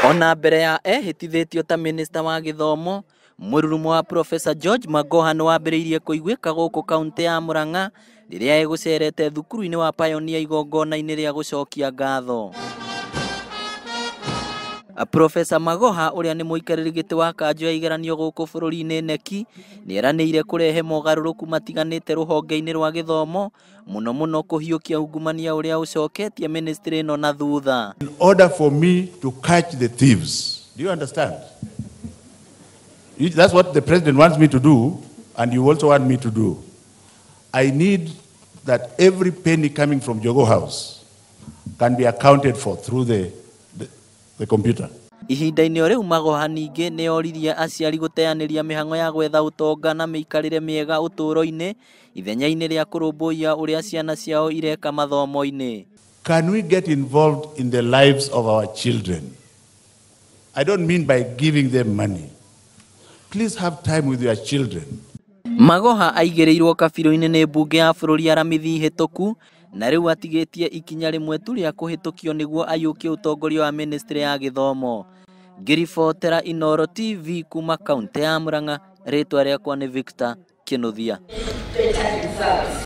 Ona mbere ya ehitithitio ta minista wa githomo, Mururumo wa Profesa George Magoha no wambiriirie kuigwika guku kaunti ya Murang'a riria egucerete thukuru-ini wa Pioneer igongona-ini ria gucokia ngatho. Profesa Magoha uria ni Muikariri giti wa kanju ya igeranio guku bururi-ini neki ni eraniire kurehe mogaruruku matiganite ruhonge-ini rwa githomo muno kuiyukia ungumania uria ucoketie ministry no na thutha. In order for me to catch the thieves, do you understand? That's what the president wants me to do, and you also want me to do. I need that every penny coming from Jogo House can be accounted for through the computer. Ihinda-ini riu Magoha ningi ni oririe aciari guteaniria mihango ya gwetha utonga na miikarire miega uturo-ini ithenya-ini ria kurumbuia uria ciana ciao ireka mathomo-ini. Can we get involved in the lives of our children? I don't mean by giving them money. Please have time with your children. Magoha aigereirwo kabiru-ini ni mbunge ya bururi aramithi hituku na riu atigitie ikinya rimwe tu ria kuhitukio niguo ayukie utongoria wa ministry ya githomo. Ngiribotera Inooro TV kuma kaunti ya Murang'a, ritwa riakwa ni Victor Kinuthia.